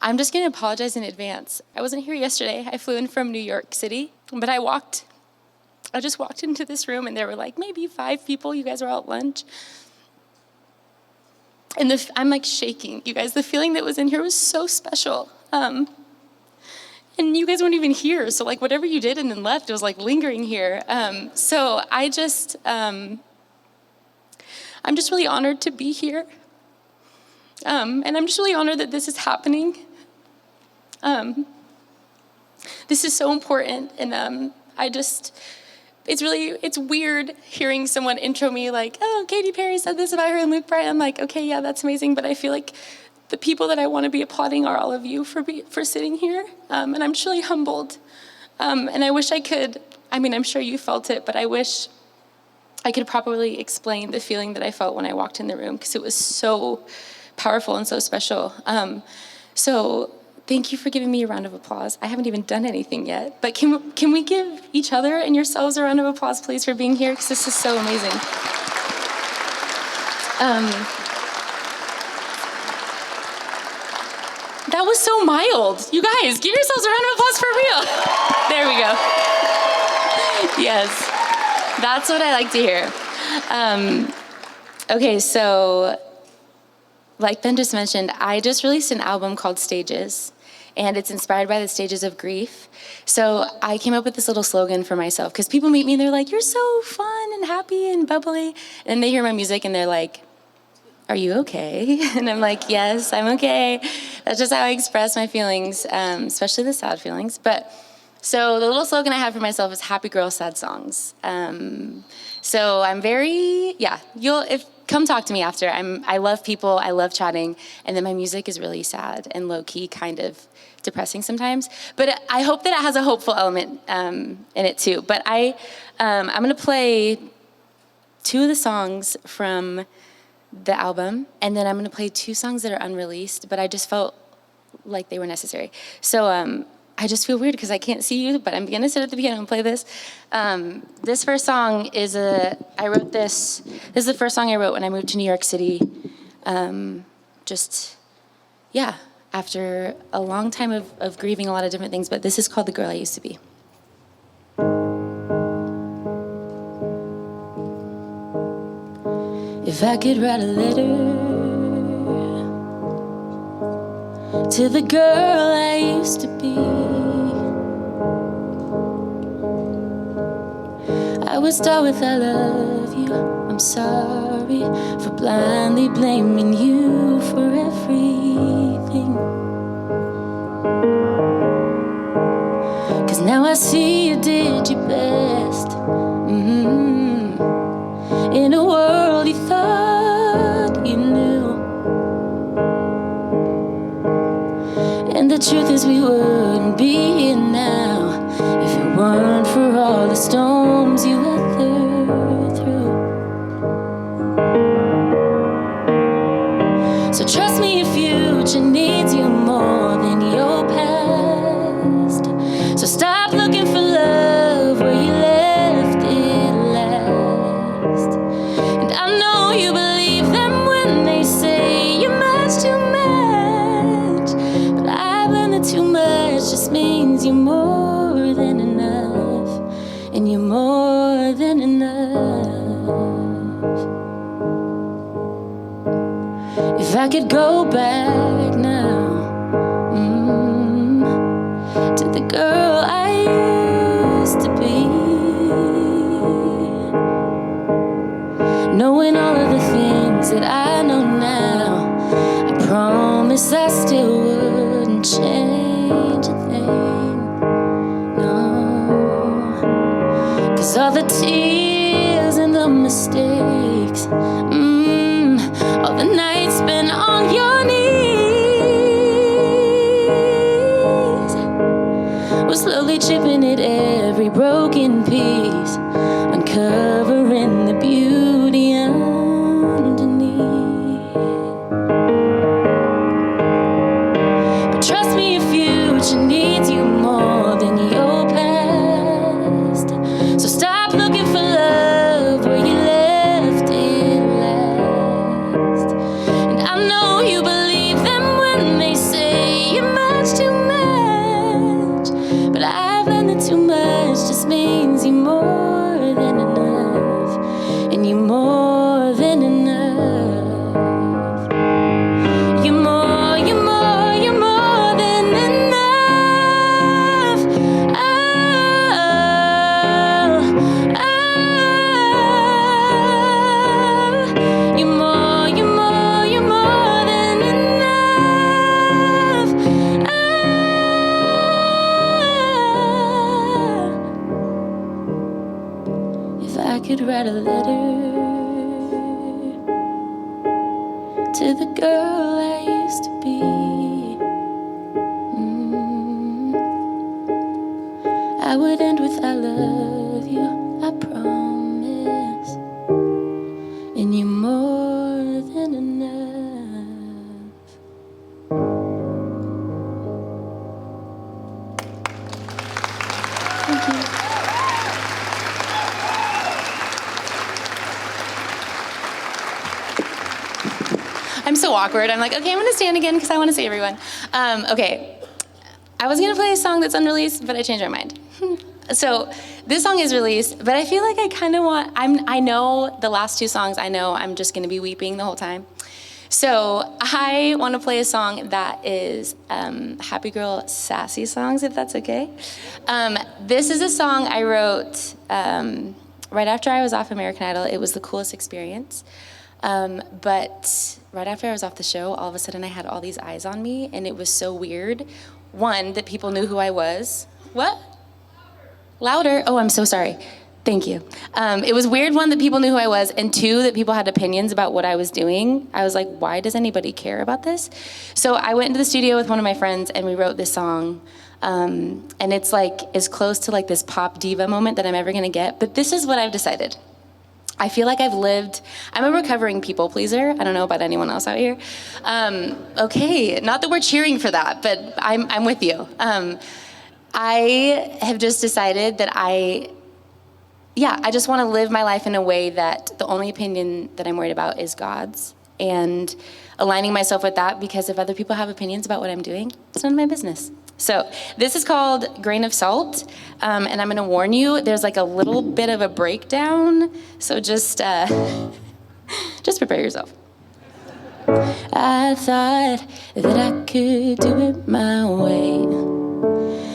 I'm just going to apologize in advance. I wasn't here yesterday. I flew in from New York City, but I just walked into this room, and there were like maybe 5 people. You guys were all at lunch. And I'm like shaking. You guys, the feeling that was in here was so special. And you guys weren't even here. So like whatever you did and then left, it was like lingering here. So I'm just really honored to be here. And I'm just really honored that this is happening. This is so important. And it's weird hearing someone intro me like, oh, Katy Perry said this about her and Luke Bryan. I'm like, okay, yeah, that's amazing. But I feel like the people that I want to be applauding are all of you for sitting here. And I'm truly humbled. And I wish I could, I'm sure you felt it, but I wish I could properly explain the feeling that I felt when I walked in the room, because it was so powerful and so special. So thank you for giving me a round of applause. I haven't even done anything yet, but can we give each other and yourselves a round of applause, please, for being here, because this is so amazing. That was so mild. You guys, give yourselves a round of applause for real. There we go. Yes, that's what I like to hear. Okay, so like Ben just mentioned, I just released an album called Stages, and it's inspired by the stages of grief. So I came up with this little slogan for myself, because people meet me and they're like, you're so fun and happy and bubbly. And they hear my music and they're like, are you okay? And I'm like, yes, I'm okay. That's just how I express my feelings, especially the sad feelings. But so the little slogan I have for myself is happy girl, sad songs. So I'm very, come talk to me after. I love people, I love chatting, and then my music is really sad and low-key, kind of depressing sometimes. But I hope that it has a hopeful element in it too. But I'm gonna play 2 of the songs from the album, and then I'm gonna play 2 songs that are unreleased, but I just felt like they were necessary. So I just feel weird because I can't see you, but I'm gonna sit at the piano and play this. This first song is this is the first song I wrote when I moved to New York City. After a long time of grieving a lot of different things, but this is called The Girl I Used to Be. If I could write a letter to the girl I used to be, I would start with I love you, I'm sorry for blindly blaming you for everything. 'Cause now I see you did your best, in a world you thought you knew. And the truth is we wouldn't be here now if it weren't for all the storms you weathered through. So trust me, your future needs you more than your past. So stop looking for love where you left it last. And I know you believe them when they say you're much too much, but I've learned that too much just means you're more than enough, and you're more than enough. If I could go back now, to the girl I used to be, knowing all of the things that I know now, I promise I still wouldn't change a thing, no. 'Cause all the tears and the mistakes, all the nights spent on your knees, was slowly chipping at every broken piece, uncovering the beauty underneath. But trust me, your future needs you more than your past. So stop looking for love where you left it last. And I know you believe them when they say you're and you're more than enough. You're more than enough. Oh, oh. You're more than enough. Oh. If I could write a letter to the girl I used to be, I would end with I love you, I promise, and you're more than enough. Thank you. I'm so awkward. I'm like, okay, I'm gonna stand again because I want to see everyone. Okay, I was gonna play a song that's unreleased, but I changed my mind. So this song is released, but I feel like I kind of want, I know the last two songs, I know I'm just gonna be weeping the whole time. So I want to play a song that is Happy Girl Sassy songs, if that's okay. This is a song I wrote right after I was off American Idol. It was the coolest experience. But right after I was off the show, all of a sudden I had all these eyes on me, and it was so weird. One, that people knew who I was. What? Louder? Oh, I'm so sorry. Thank you. It was weird, one, that people knew who I was, and two, that people had opinions about what I was doing. I was like, why does anybody care about this? So I went into the studio with one of my friends, and we wrote this song. And it's like as close to like this pop diva moment that I'm ever gonna get. But this is what I've decided. I feel like I'm a recovering people pleaser. I don't know about anyone else out here. Okay, not that we're cheering for that, but I'm with you. I have just decided that I just want to live my life in a way that the only opinion that I'm worried about is God's, and aligning myself with that, because if other people have opinions about what I'm doing, it's none of my business. So this is called Grain of Salt, and I'm gonna warn you, there's like a little bit of a breakdown, so just prepare yourself. I thought that I could do it my way,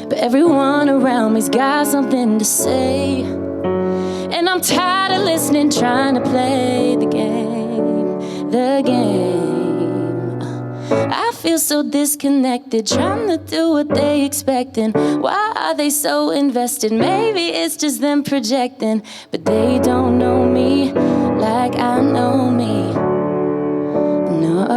but everyone around me's got something to say, and I'm tired of listening, trying to play the game. I feel so disconnected, trying to do what they expecting. Why are they so invested? Maybe it's just them projecting, but they don't know me like I know me. No.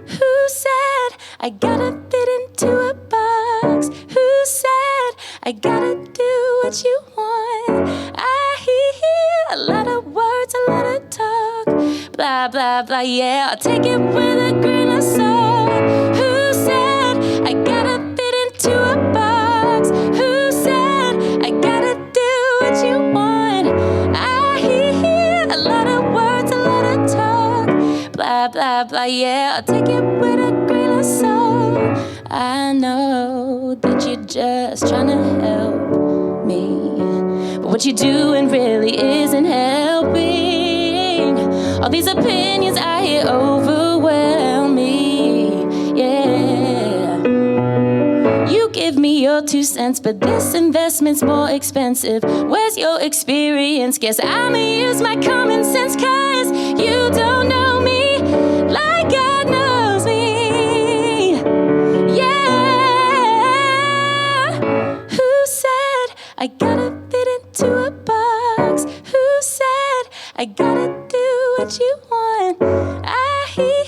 Who said I gotta fit into a box? Who said I gotta do what you want? I hear a lot of words, a lot of talk, blah, blah, blah, yeah, I'll take it with a grain of salt. Who said I gotta fit into a box? Who said I gotta do what you want? I hear a lot of words, a lot of talk, blah, blah, blah, yeah, I'll take it with a grain of salt. I know that you're just trying to help me, but what you're doing really isn't helping. All these opinions I hear overwhelm me, yeah. You give me your 2 cents, but this investment's more expensive. Where's your experience? Guess I'ma use my common sense, 'cause you don't know me like God knows me, yeah. Who said I gotta fit into a box? Who said I gotta do what you want? I hear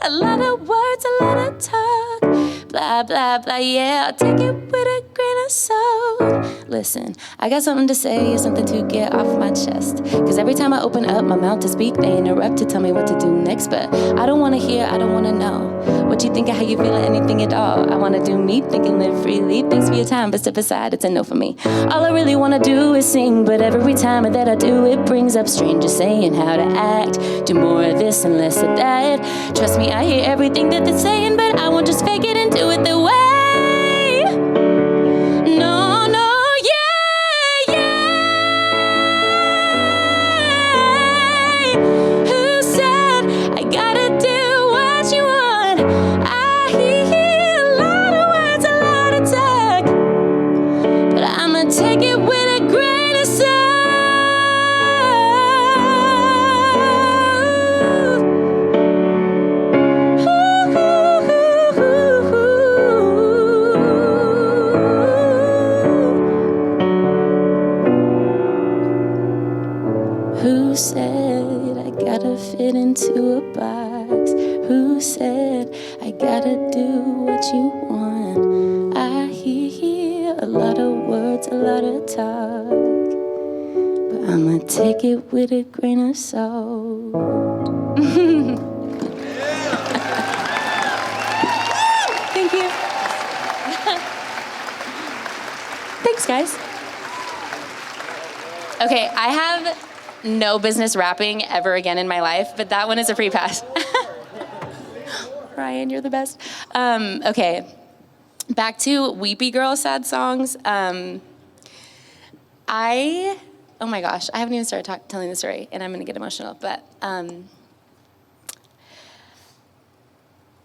a lot of words, a lot of talk, blah, blah, blah, yeah, I'll take it with a grain of salt. Listen, I got something to say, something to get off my chest, 'cause every time I open up my mouth to speak, they interrupt to tell me what to do next. But I don't wanna hear, I don't wanna know what you think or how you feel or anything at all. I wanna do me, think and live freely. Thanks for your time, but step aside, it's a no for me. All I really wanna do is sing, but every time that I do, it brings up strangers saying how to act. Do more of this and less of that. Trust me, I hear everything that they're saying, but I won't just fake it and do it their way. No, no, yeah, yeah. Who said I gotta fit into a box? Who said I gotta do what you want? I hear a lot of words, a lot of talk, but I'ma take it with a grain of salt. Thank you. Thanks, guys. Okay, I have no business rapping ever again in my life, but that one is a free pass. Ryan, you're the best. Okay, back to weepy girl sad songs. Oh my gosh, I haven't even started telling the story, and I'm gonna get emotional, but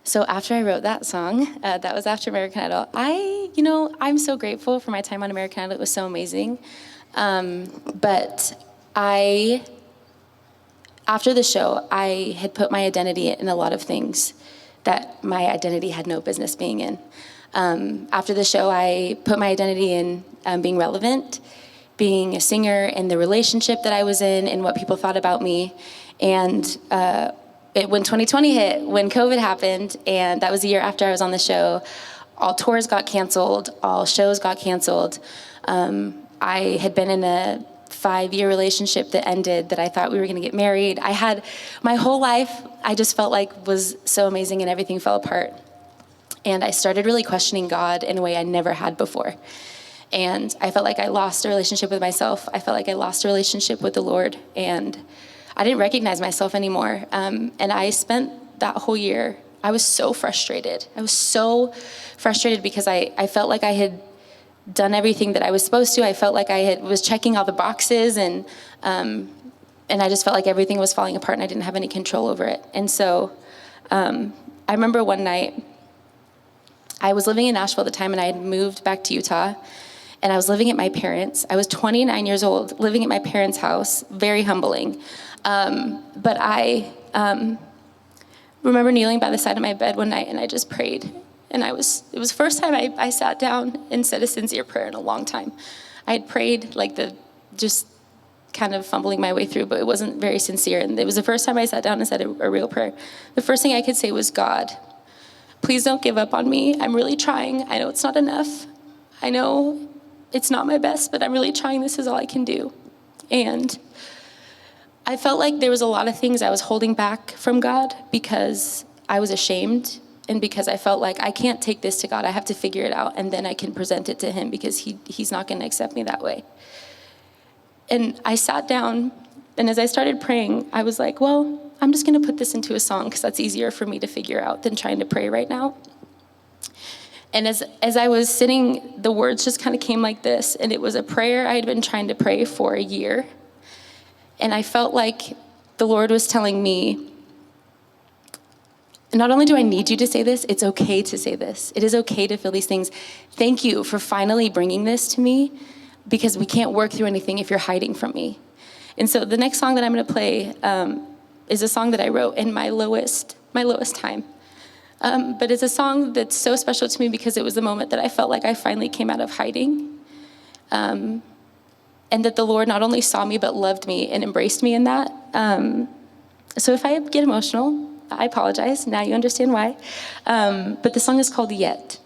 so after I wrote that song, that was after American Idol, I'm so grateful for my time on American Idol. It was so amazing. But after the show, I had put my identity in a lot of things that my identity had no business being in. After the show, I put my identity in being relevant, being a singer, in the relationship that I was in, and what people thought about me. And when 2020 hit, when COVID happened, and that was the year after I was on the show, all tours got canceled, all shows got canceled. I had been in a 5-year relationship that ended, that I thought we were gonna get married. I had my whole life, I just felt like was so amazing, and everything fell apart. And I started really questioning God in a way I never had before. And I felt like I lost a relationship with myself. I felt like I lost a relationship with the Lord, and I didn't recognize myself anymore. And I spent that whole year, I was so frustrated. I was so frustrated because I felt like I had done everything that I was supposed to. I felt like I was checking all the boxes, and I just felt like everything was falling apart, and I didn't have any control over it. And so I remember one night, I was living in Nashville at the time, and I had moved back to Utah, and I was living at my parents'. I was 29 years old, living at my parents' house, very humbling. But I remember kneeling by the side of my bed one night, and I just prayed. And it was the first time I sat down and said a sincere prayer in a long time. I had prayed just kind of fumbling my way through, but it wasn't very sincere. And it was the first time I sat down and said a real prayer. The first thing I could say was, God, please don't give up on me. I'm really trying. I know it's not enough. I know it's not my best, but I'm really trying. This is all I can do. And I felt like there was a lot of things I was holding back from God because I was ashamed, and because I felt like I can't take this to God. I have to figure it out, and then I can present it to him, because he's not going to accept me that way. And I sat down, and as I started praying, I was like, well, I'm just going to put this into a song, because that's easier for me to figure out than trying to pray right now. And as I was sitting, the words just kind of came like this, and it was a prayer I had been trying to pray for a year. And I felt like the Lord was telling me, not only do I need you to say this, it's okay to say this. It is okay to feel these things. Thank you for finally bringing this to me, because we can't work through anything if you're hiding from me. And so the next song that I'm going to play is a song that I wrote in my lowest time. But it's a song that's so special to me because it was the moment that I felt like I finally came out of hiding. And that the Lord not only saw me, but loved me and embraced me in that. So if I get emotional, I apologize. Now you understand why. But the song is called Yet.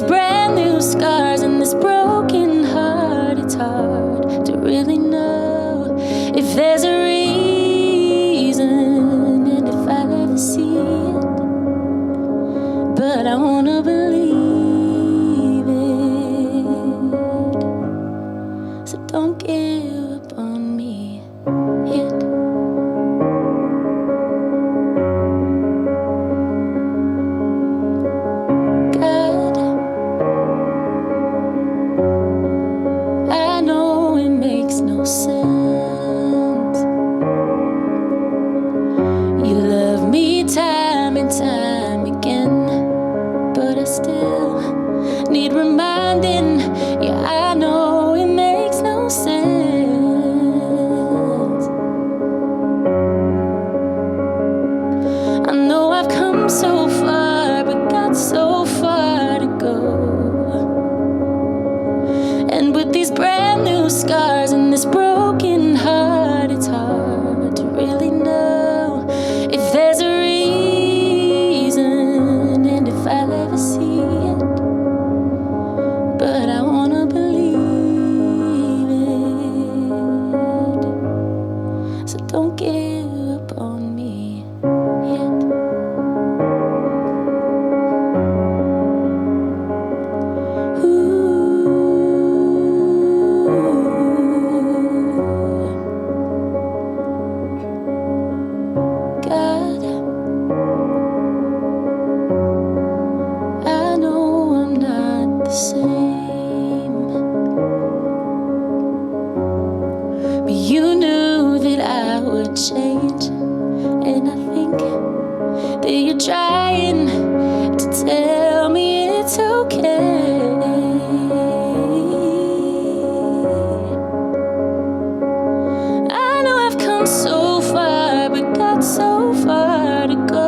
these brand new scars and this broken heart, it's hard to really know if there's a reason and if I'll ever see it. But I wanna believe it. So don't give up on me yet. God, I know it makes no sense. You love me time and time again, but I still need reminding. Yeah, I know it makes no sense. I know I've come so far, but got so far to go. And with these brand new scars and this broken heart, it's hard to really know if there's a reason and if I'll ever see it. But I wanna believe it. So don't give up on me yet. God, I know I'm not the same, but you knew that I would change, and I think that you're trying to tell me it's okay. I know I've come so far, but got so far to go.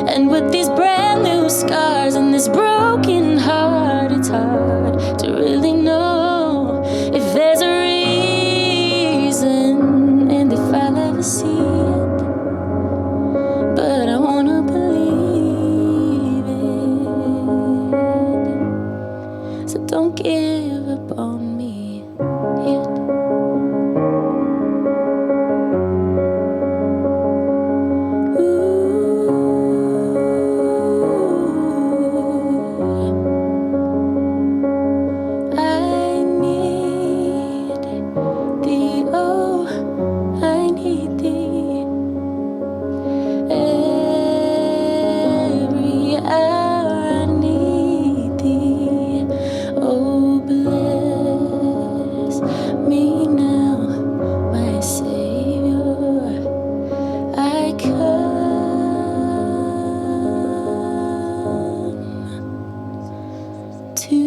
And with these brand new scars and this broken heart, it's hard to really know if there's a reason and if I'll ever see it. But I wanna believe it. So don't give up on me yet. I need thee, oh, I need thee. Every hour I need thee. Oh, bless me now, my Savior. I come to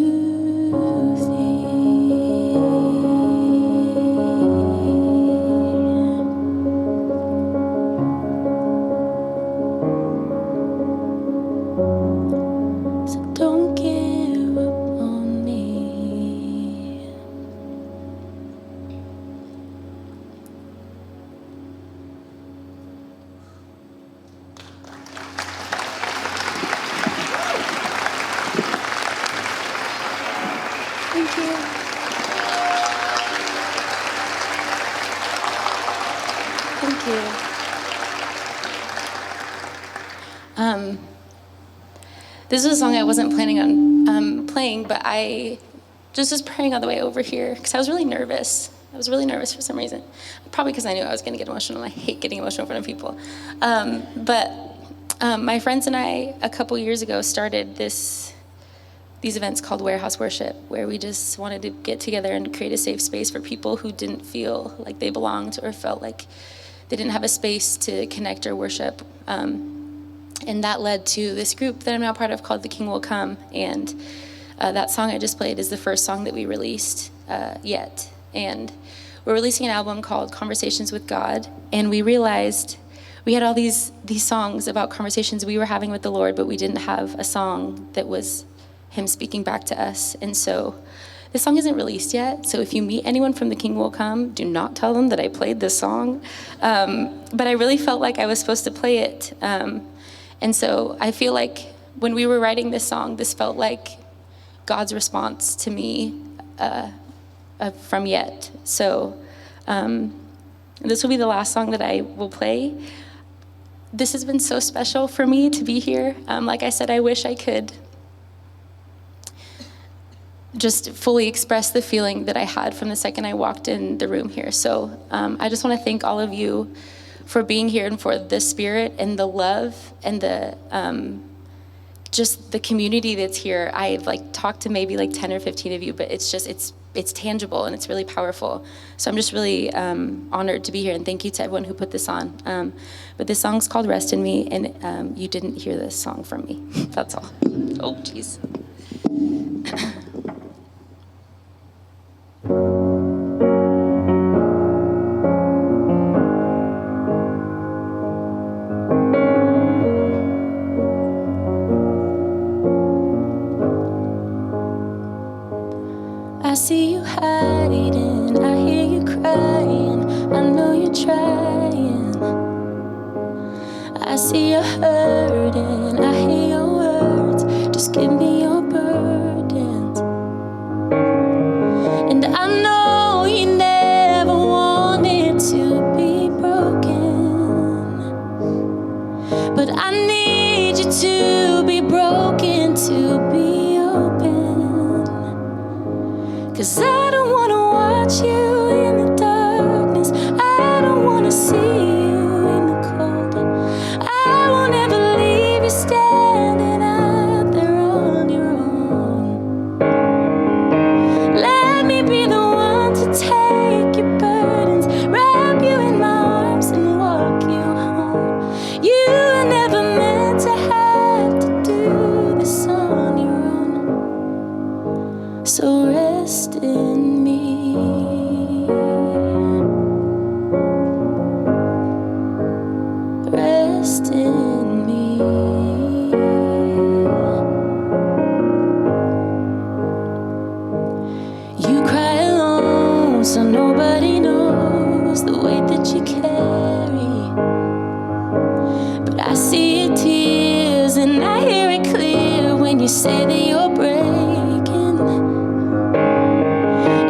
so don't give up on me. Thank you. Thank you. This is a song I wasn't planning on playing, but I just was praying on the way over here because I was really nervous. I was really nervous for some reason. Probably because I knew I was going to get emotional. I hate getting emotional in front of people. But my friends and I, a couple years ago, started these events called Warehouse Worship, where we just wanted to get together and create a safe space for people who didn't feel like they belonged or felt like they didn't have a space to connect or worship. And that led to this group that I'm now part of called The King Will Come. And that song I just played is the first song that we released yet. And we're releasing an album called Conversations with God. And we realized we had all these songs about conversations we were having with the Lord, but we didn't have a song that was him speaking back to us. And so this song isn't released yet. So if you meet anyone from The King Will Come, do not tell them that I played this song. But I really felt like I was supposed to play it. And so I feel like when we were writing this song, this felt like God's response to me from Yet. So this will be the last song that I will play. This has been so special for me to be here. Like I said, I wish I could just fully express the feeling that I had from the second I walked in the room here. So I just want to thank all of you for being here and for the spirit and the love and the just the community that's here. I've talked to maybe 10 or 15 of you, but it's tangible and it's really powerful. So I'm just really honored to be here, and thank you to everyone who put this on. But this song's called Rest in Me, and you didn't hear this song from me. That's all. Oh, geez. I see you hiding, I hear you crying, I know you're trying. I see you hurting, I hear your words, just give me your burdens. And I know you never wanted to be broken, but I need you to be broken, to be open. 'Cause I don't wanna watch you in the darkness, I don't wanna see you in the cold. I won't ever leave you standing out there on your own. Let me be the one to take your burdens, wrap you in my arms and walk you home. You were never meant to have to do this on your own. So rest in me. Rest in me. You cry alone, so nobody knows the weight that you carry. But I see your tears and I hear it clear when you say that you're breaking.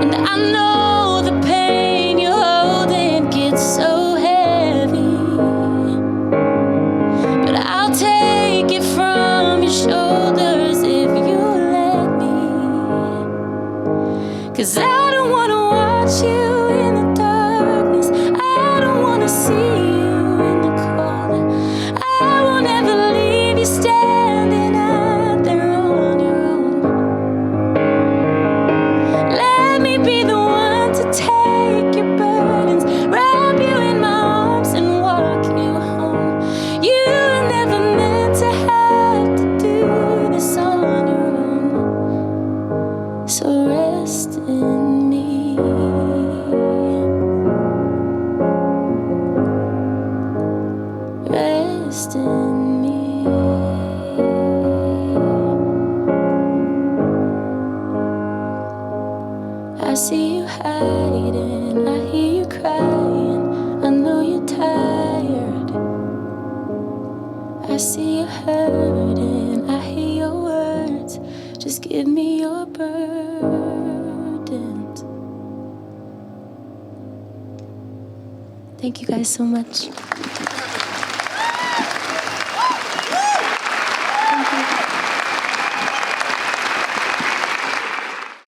And I know the pain you're holding gets so heavy, but I'll take it from your shoulders if you let me. 'Cause I don't wanna watch you in the darkness, I don't wanna see you in the cold. I won't ever leave you standing out there on your own. Let me be the one to take your burdens, wrap you in my arms and walk you home. You were never meant to have to do this on your own. So rest in me. Rest in me. I see you hiding, I hear you crying, I know you're tired. I see you hurting, I hear your words, just give me your burdens. Thank you guys so much.